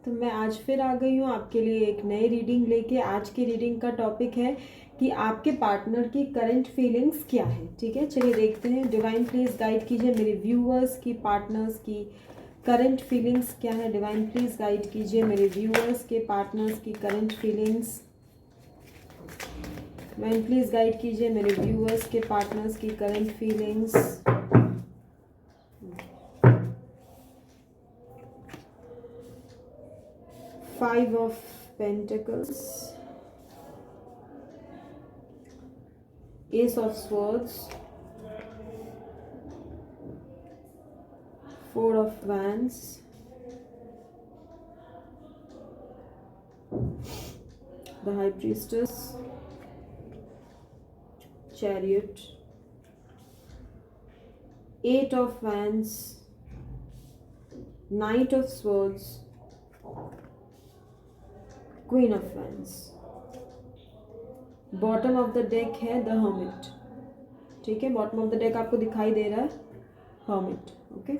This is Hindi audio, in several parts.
तो मैं आज फिर आ गई हूँ आपके लिए एक नई रीडिंग लेके। आज की रीडिंग का टॉपिक है कि आपके पार्टनर की करंट फीलिंग्स क्या है। ठीक है, चलिए देखते हैं। डिवाइन प्लीज़ गाइड कीजिए मेरे व्यूअर्स की पार्टनर्स की करंट फीलिंग्स क्या है। डिवाइन प्लीज़ गाइड कीजिए मेरे व्यूअर्स के पार्टनर्स की current feelings. Divine please guide कीजिए मेरे व्यूअर्स के पार्टनर्स की current feelings. Five of Pentacles, Ace of Swords, Four of Wands, the High Priestess, Chariot, Eight of Wands, Knight of Swords, Queen of Wands. Bottom of the deck है द हर्मिट। ठीक है, बॉटम ऑफ द डेक आपको दिखाई दे रहा है हर्मिट। ओके,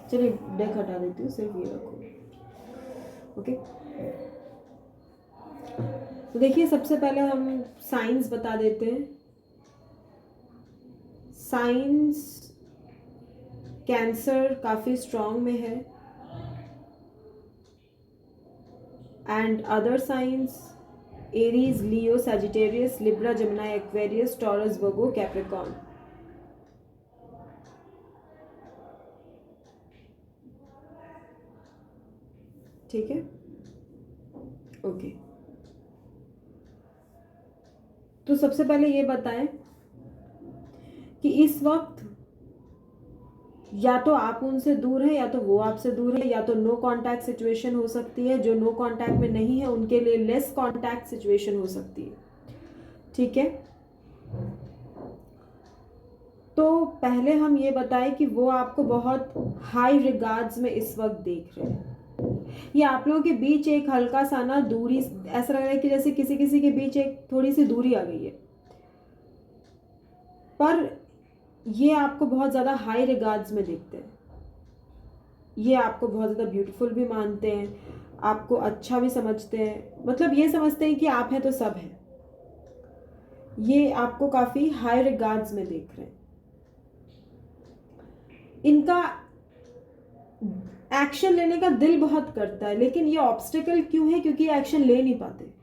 चलिए डेक हटा देती हूँ, सिर्फ ये रखो। ओके, तो देखिए सबसे पहले हम साइंस बता देते हैं। साइंस कैंसर काफ़ी स्ट्रॉन्ग में है, and other signs Aries, Leo, Sagittarius, Libra, Gemini, Aquarius, Taurus, Virgo, Capricorn. ठीक है, ओके। तो सबसे पहले ये बताएं कि इस वक्त या तो आप उनसे दूर हैं या तो वो आपसे दूर है, या तो नो कांटेक्ट सिचुएशन हो सकती है। जो नो कांटेक्ट में नहीं है उनके लिए लेस कांटेक्ट सिचुएशन हो सकती है। ठीक है, तो पहले हम ये बताएं कि वो आपको बहुत हाई रिगार्ड्स में इस वक्त देख रहे हैं। ये आप लोगों के बीच एक हल्का सा ना दूरी, ऐसा लग रहा है कि जैसे किसी किसी के बीच एक थोड़ी सी दूरी आ गई है, पर ये आपको बहुत ज़्यादा हाई रिगार्ड्स में देखते हैं। ये आपको बहुत ज़्यादा ब्यूटीफुल भी मानते हैं, आपको अच्छा भी समझते हैं, मतलब ये समझते हैं कि आप हैं तो सब है। ये आपको काफ़ी हाई रिगार्ड्स में देख रहे हैं। इनका एक्शन लेने का दिल बहुत करता है, लेकिन ये ऑब्स्टिकल क्यों है? क्योंकि ये एक्शन ले नहीं पाते।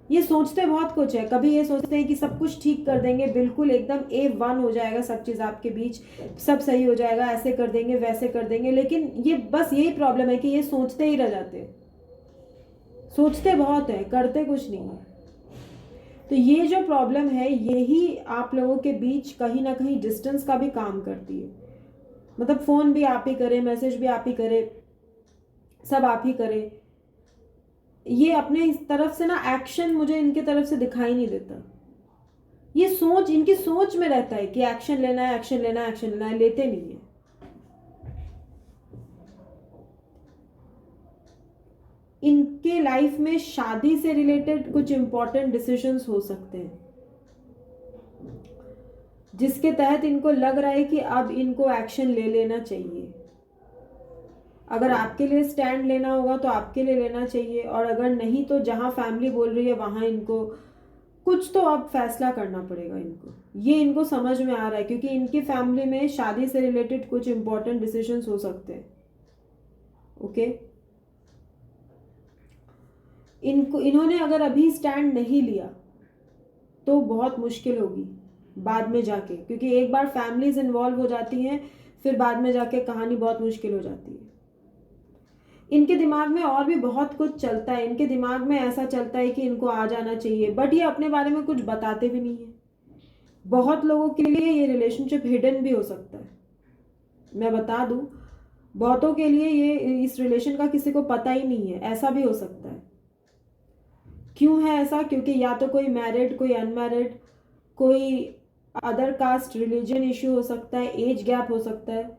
ये सोचते बहुत कुछ है। कभी ये सोचते हैं कि सब कुछ ठीक कर देंगे, बिल्कुल एकदम A1 हो जाएगा सब चीज़ आपके बीच, सब सही हो जाएगा, ऐसे कर देंगे वैसे कर देंगे, लेकिन ये बस यही प्रॉब्लम है कि ये सोचते ही रह जाते हैं। सोचते बहुत है, करते कुछ नहीं है। तो ये जो प्रॉब्लम है यही आप लोगों के बीच कहीं ना कहीं डिस्टेंस का भी काम करती है। मतलब फ़ोन भी आप ही करें, मैसेज भी आप ही करें, सब आप ही करें, ये अपने इस तरफ से ना एक्शन मुझे इनके तरफ से दिखाई नहीं देता। ये सोच, इनकी सोच में रहता है कि एक्शन लेना है, एक्शन लेना है, एक्शन लेना है, लेते नहीं है। इनके लाइफ में शादी से रिलेटेड कुछ इंपॉर्टेंट डिसीजंस हो सकते हैं, जिसके तहत इनको लग रहा है कि अब इनको एक्शन ले लेना चाहिए। अगर आपके लिए स्टैंड लेना होगा तो आपके लिए लेना चाहिए, और अगर नहीं तो जहां फैमिली बोल रही है वहां इनको कुछ तो अब फैसला करना पड़ेगा इनको। ये इनको समझ में आ रहा है, क्योंकि इनकी फैमिली में शादी से रिलेटेड कुछ इंपॉर्टेंट डिसीजंस हो सकते हैं। ओके, इन्होंने अगर अभी स्टैंड नहीं लिया तो बहुत मुश्किल होगी बाद में जाके, क्योंकि एक बार फैमिलीज इन्वॉल्व हो जाती हैं फिर बाद में जाके कहानी बहुत मुश्किल हो जाती है। इनके दिमाग में और भी बहुत कुछ चलता है। इनके दिमाग में ऐसा चलता है कि इनको आ जाना चाहिए, बट ये अपने बारे में कुछ बताते भी नहीं है। बहुत लोगों के लिए ये रिलेशनशिप हिडन भी हो सकता है। मैं बता दूं, बहुतों के लिए ये इस रिलेशन का किसी को पता ही नहीं है, ऐसा भी हो सकता है। क्यों है ऐसा? क्योंकि या तो कोई मैरिड, कोई अनमैरिड, कोई अदर कास्ट रिलीजन इश्यू हो सकता है, एज गैप हो सकता है,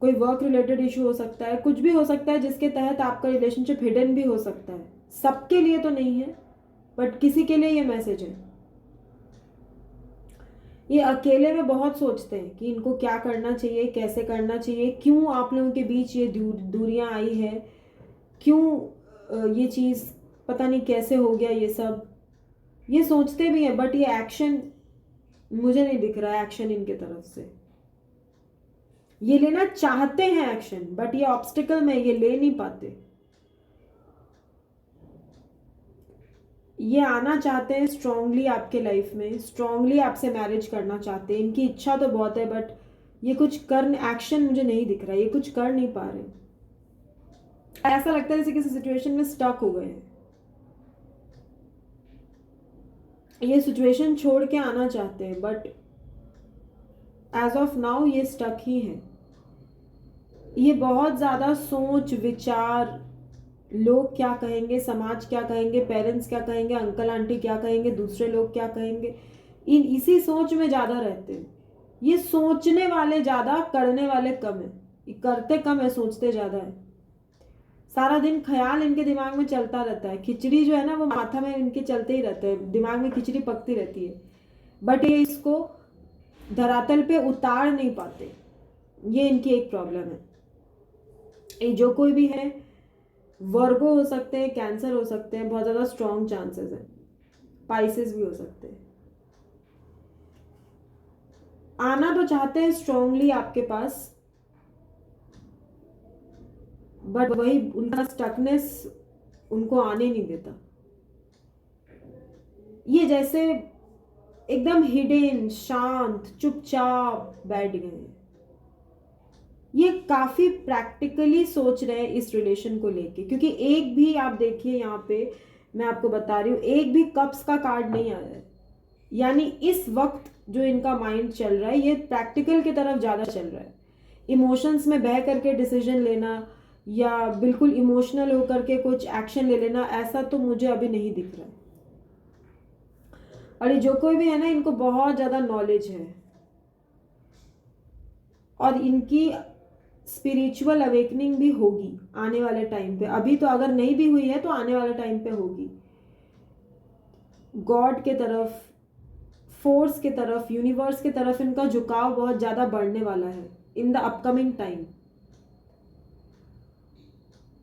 कोई वर्क रिलेटेड इशू हो सकता है, कुछ भी हो सकता है जिसके तहत आपका रिलेशनशिप हिडन भी हो सकता है। सबके लिए तो नहीं है, बट किसी के लिए ये मैसेज है। ये अकेले में बहुत सोचते हैं कि इनको क्या करना चाहिए, कैसे करना चाहिए, क्यों आप लोगों के बीच ये दूरियां आई है, क्यों ये चीज़ पता नहीं कैसे हो गया ये सब, ये सोचते भी हैं। बट ये एक्शन मुझे नहीं दिख रहा है, एक्शन इनके तरफ से। ये लेना चाहते हैं एक्शन, बट ये ऑब्स्टिकल में ये ले नहीं पाते। ये आना चाहते हैं स्ट्रांगली आपके लाइफ में, स्ट्रांगली आपसे मैरिज करना चाहते हैं, इनकी इच्छा तो बहुत है, बट ये कुछ कर, एक्शन मुझे नहीं दिख रहा है, ये कुछ कर नहीं पा रहे। ऐसा लगता है जैसे किसी सिचुएशन में स्टक हो गए हैं। ये सिचुएशन छोड़ के आना चाहते हैं, बट एज ऑफ नाउ ये स्टक ही है। ये बहुत ज़्यादा सोच विचार, लोग क्या कहेंगे, समाज क्या कहेंगे, पेरेंट्स क्या कहेंगे, अंकल आंटी क्या कहेंगे, दूसरे लोग क्या कहेंगे, इसी सोच में ज़्यादा रहते हैं। ये सोचने वाले ज़्यादा, करने वाले कम है। ये करते कम है, सोचते ज़्यादा है। सारा दिन ख्याल इनके दिमाग में चलता रहता है। खिचड़ी जो है ना, वो माथा में इनके चलते ही रहते हैं, दिमाग में खिचड़ी पकती रहती है, बट ये इसको धरातल पे उतार नहीं पाते। ये इनकी एक प्रॉब्लम है। ये जो कोई भी है, वर्गो हो सकते हैं, कैंसर हो सकते हैं, बहुत ज़्यादा स्ट्रॉन्ग चांसेस हैं, पाइसेस भी हो सकते हैं। आना तो चाहते हैं स्ट्रांगली आपके पास, बट वही उनका स्टकनेस उनको आने नहीं देता। ये जैसे एकदम हिडन, शांत, चुपचाप बैठ गए हैं। ये काफी प्रैक्टिकली सोच रहे हैं इस रिलेशन को लेके, क्योंकि एक भी आप देखिए यहाँ पे, मैं आपको बता रही हूँ, एक भी कप्स का कार्ड नहीं आया है। यानी इस वक्त जो इनका माइंड चल रहा है, ये प्रैक्टिकल की तरफ ज़्यादा चल रहा है। इमोशंस में बह करके डिसीजन लेना या बिल्कुल इमोशनल होकर के कुछ एक्शन ले लेना, ऐसा तो मुझे अभी नहीं दिख रहा है। और ये जो कोई भी है ना, इनको बहुत ज़्यादा नॉलेज है, और इनकी स्पिरिचुअल अवेकनिंग भी होगी आने वाले टाइम पे। अभी तो अगर नहीं भी हुई है तो आने वाले टाइम पे होगी। गॉड के तरफ, फोर्स के तरफ, यूनिवर्स के तरफ इनका झुकाव बहुत ज़्यादा बढ़ने वाला है इन द अपकमिंग टाइम।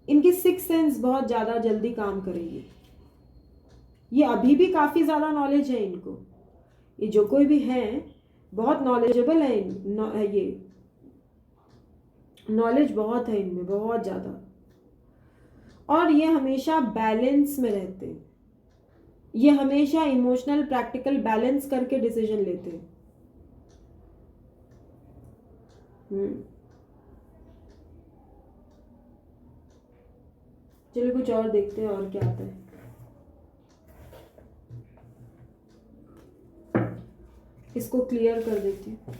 इनकी सिक्स सेंस बहुत ज़्यादा जल्दी काम करेगी। ये अभी भी काफ़ी ज़्यादा नॉलेज है इनको। ये जो कोई भी है बहुत नॉलेजेबल है, ये नॉलेज बहुत है इनमें, बहुत ज़्यादा। और ये हमेशा बैलेंस में रहते हैं। ये हमेशा इमोशनल प्रैक्टिकल बैलेंस करके डिसीजन लेते हैं। चलिए कुछ और देखते हैं और क्या आता है। इसको क्लियर कर देती हूँ।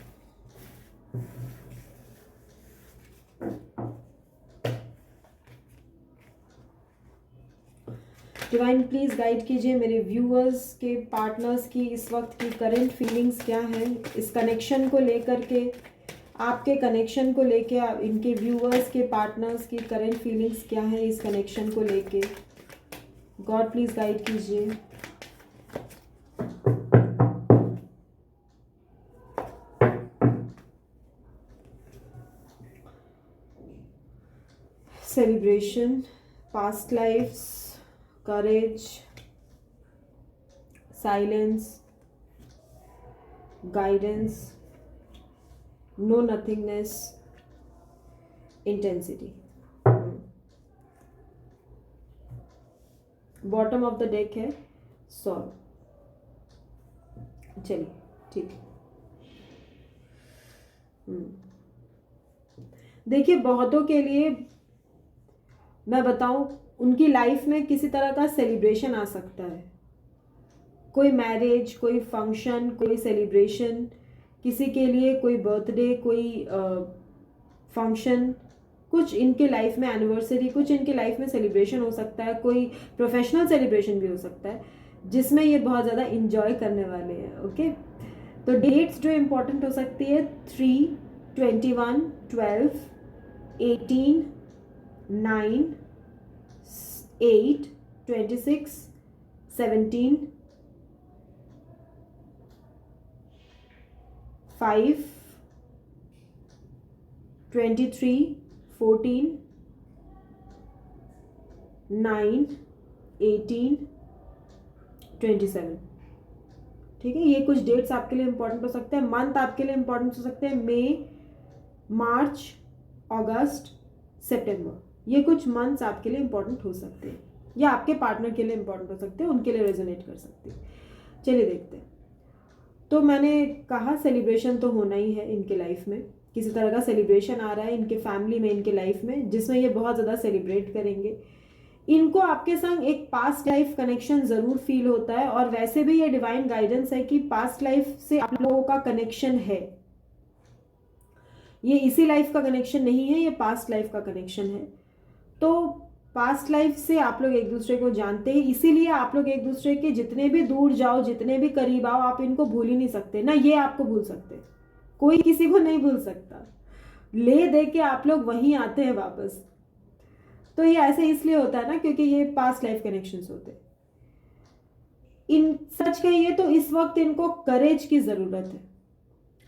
डिवाइन प्लीज गाइड कीजिए मेरे व्यूअर्स के, पार्टनर्स की इस वक्त की करंट फीलिंग्स क्या है, इस कनेक्शन को लेकर के, आपके कनेक्शन को लेके, इनके व्यूअर्स के, पार्टनर्स की करंट फीलिंग्स क्या है इस कनेक्शन को लेके। गॉड प्लीज गाइड कीजिए। Celebration, past lives, courage, silence, guidance, know nothingness, intensity. Bottom of the deck है सॉल्व। चलिए ठीक है। देखिए बहुतों के लिए मैं बताऊं, उनकी लाइफ में किसी तरह का सेलिब्रेशन आ सकता है। कोई मैरिज, कोई फंक्शन, कोई सेलिब्रेशन, किसी के लिए कोई बर्थडे, कोई फंक्शन, कुछ इनके लाइफ में एनिवर्सरी, कुछ इनके लाइफ में सेलिब्रेशन हो सकता है। कोई प्रोफेशनल सेलिब्रेशन भी हो सकता है जिसमें ये बहुत ज़्यादा इंजॉय करने वाले हैं। ओके, तो डेट्स जो इम्पोर्टेंट हो सकती है 3, 21, 12, 18, 9, 8, 26, 17, 5, 23, 14, 9, 18, 27। ठीक है, ये कुछ डेट्स आपके लिए इंपॉर्टेंट हो सकते हैं। मंथ आपके लिए इंपॉर्टेंट हो सकते हैं मई, मार्च, अगस्त, सितंबर। ये कुछ मंथ्स आपके लिए इंपॉर्टेंट हो सकते हैं, या आपके पार्टनर के लिए इंपॉर्टेंट हो सकते हैं, उनके लिए रेजोनेट कर सकते हैं। चलिए देखते हैं। तो मैंने कहा सेलिब्रेशन तो होना ही है इनके लाइफ में, किसी तरह का सेलिब्रेशन आ रहा है इनके फैमिली में, इनके लाइफ में, जिसमें ये बहुत ज़्यादा सेलिब्रेट करेंगे। इनको आपके संग एक पास्ट लाइफ कनेक्शन ज़रूर फील होता है, और वैसे भी ये डिवाइन गाइडेंस है कि पास्ट लाइफ से आप लोगों का कनेक्शन है। ये इसी लाइफ का कनेक्शन नहीं है, ये पास्ट लाइफ का कनेक्शन है। तो पास्ट लाइफ से आप लोग एक दूसरे को जानते हैं, इसीलिए आप लोग एक दूसरे के जितने भी दूर जाओ, जितने भी करीब आओ, आप इनको भूल ही नहीं सकते ना। ये आपको भूल सकते, कोई किसी को नहीं भूल सकता। ले दे के आप लोग वहीं आते हैं वापस। तो ये ऐसे इसलिए होता है ना, क्योंकि ये पास्ट लाइफ कनेक्शंस होते हैं। इन सच कहिए तो इस वक्त इनको करेज की जरूरत है।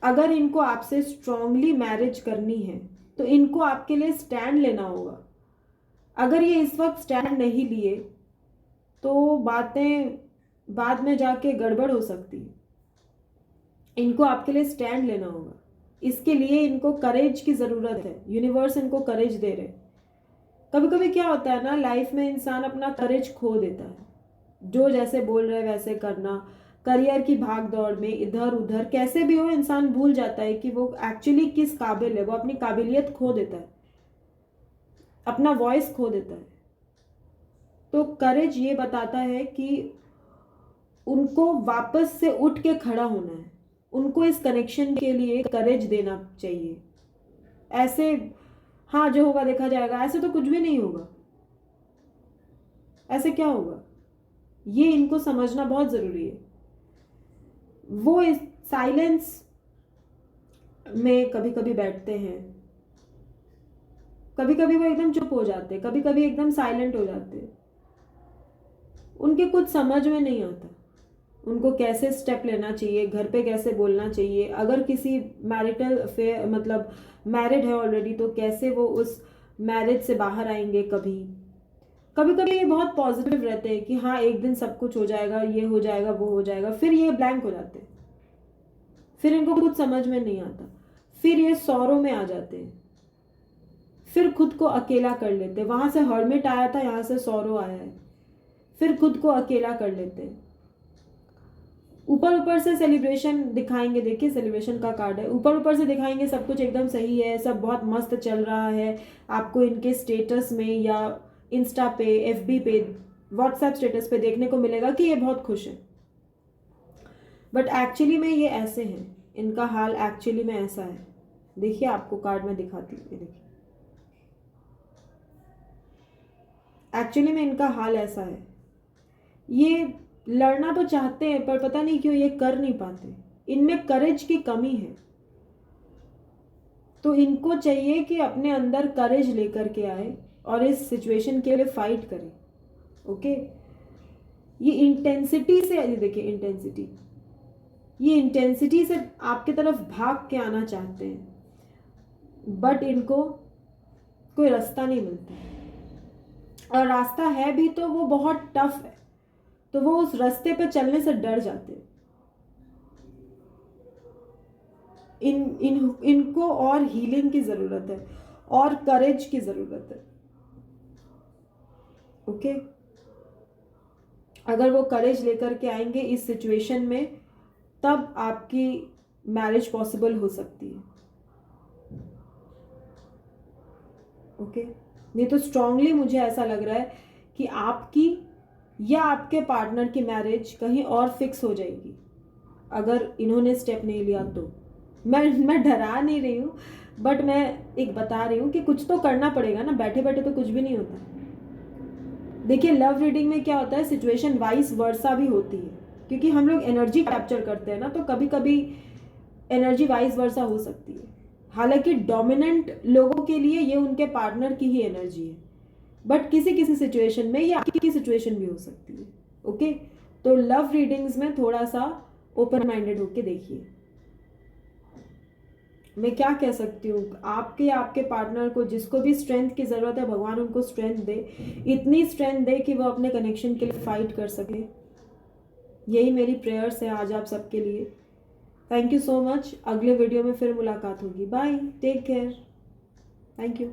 अगर इनको आपसे स्ट्रांगली मैरिज करनी है तो इनको आपके लिए स्टैंड लेना होगा। अगर ये इस वक्त स्टैंड नहीं लिए तो बातें बाद में जाके गड़बड़ हो सकती है। इनको आपके लिए स्टैंड लेना होगा, इसके लिए इनको करेज की ज़रूरत है। यूनिवर्स इनको करेज दे रहे। कभी कभी क्या होता है ना, लाइफ में इंसान अपना करेज खो देता है, जो जैसे बोल रहे वैसे करना, करियर की भाग दौड़ में इधर उधर कैसे भी हो इंसान भूल जाता है कि वो एक्चुअली किस काबिल है। वो अपनी काबिलियत खो देता है, अपना वॉइस खो देता है। तो करेज ये बताता है कि उनको वापस से उठ के खड़ा होना है, उनको इस कनेक्शन के लिए करेज देना चाहिए। ऐसे हाँ जो होगा देखा जाएगा, ऐसे तो कुछ भी नहीं होगा। ऐसे क्या होगा, ये इनको समझना बहुत जरूरी है। वो इस साइलेंस में कभी कभी बैठते हैं, कभी कभी वो एकदम चुप हो जाते, कभी कभी एकदम साइलेंट हो जाते। उनके कुछ समझ में नहीं आता उनको कैसे स्टेप लेना चाहिए, घर पे कैसे बोलना चाहिए। अगर किसी मैरिटल अफेयर मतलब मैरिड है ऑलरेडी, तो कैसे वो उस मैरिज से बाहर आएंगे। कभी कभी ये बहुत पॉजिटिव रहते हैं कि हाँ एक दिन सब कुछ हो जाएगा, ये हो जाएगा, वो हो जाएगा, फिर ये ब्लैंक हो जाते हैं, फिर इनको कुछ समझ में नहीं आता, फिर ये सौरों में आ जाते हैं, फिर खुद को अकेला कर लेते हैं। वहां से हर्मिट आया था, यहाँ से सौरो आया है, फिर खुद को अकेला कर लेते हैं। ऊपर ऊपर से सेलिब्रेशन दिखाएंगे, देखिए सेलिब्रेशन का कार्ड है, ऊपर ऊपर से दिखाएंगे सब कुछ एकदम सही है, सब बहुत मस्त चल रहा है। आपको इनके स्टेटस में या इंस्टा पे, एफबी पे, व्हाट्सएप स्टेटस पे देखने को मिलेगा कि ये बहुत खुश है। बट एक्चुअली में ये ऐसे हैं, इनका हाल एक्चुअली में ऐसा है। देखिए आपको कार्ड में दिखाती हूँ, देखिए एक्चुअली में इनका हाल ऐसा है। ये लड़ना तो चाहते हैं पर पता नहीं क्यों ये कर नहीं पाते, इनमें करेज की कमी है। तो इनको चाहिए कि अपने अंदर करेज लेकर के आए और इस सिचुएशन के लिए फाइट करें। ओके, ये इंटेंसिटी से, देखिए इंटेंसिटी, ये इंटेंसिटी से आपकी तरफ भाग के आना चाहते हैं, बट इनको कोई रास्ता नहीं मिलता, और रास्ता है भी तो वो बहुत टफ है, तो वो उस रास्ते पे चलने से डर जाते हैं। इनको और हीलिंग की जरूरत है, और करेज की जरूरत है। ओके, अगर वो करेज लेकर के आएंगे इस सिचुएशन में, तब आपकी मैरिज पॉसिबल हो सकती है। ओके, नहीं तो स्ट्रांगली मुझे ऐसा लग रहा है कि आपकी या आपके पार्टनर की मैरिज कहीं और फिक्स हो जाएगी अगर इन्होंने स्टेप नहीं लिया तो। मैं डरा नहीं रही हूँ, बट मैं एक बता रही हूँ कि कुछ तो करना पड़ेगा ना, बैठे बैठे तो कुछ भी नहीं होता। देखिए लव रीडिंग में क्या होता है, सिचुएशन वाइस वर्सा भी होती है, क्योंकि हम लोग एनर्जी कैप्चर करते हैं ना, तो कभी कभी एनर्जी वाइस वर्सा हो सकती है। हालांकि डोमिनेंट लोगों के लिए ये उनके पार्टनर की ही एनर्जी है, बट किसी किसी सिचुएशन में ये आपकी सिचुएशन भी हो सकती है। ओके, तो लव रीडिंग्स में थोड़ा सा ओपन माइंडेड होके देखिए। मैं क्या कह सकती हूँ, आपके पार्टनर को जिसको भी स्ट्रेंथ की ज़रूरत है, भगवान उनको स्ट्रेंथ दे, इतनी स्ट्रेंथ दे कि वो अपने कनेक्शन के लिए फाइट कर सके। यही मेरी प्रेयर्स है आज आप सबके लिए। Thank you so much. अगले वीडियो में फिर मुलाकात होगी। Bye, take care, thank you.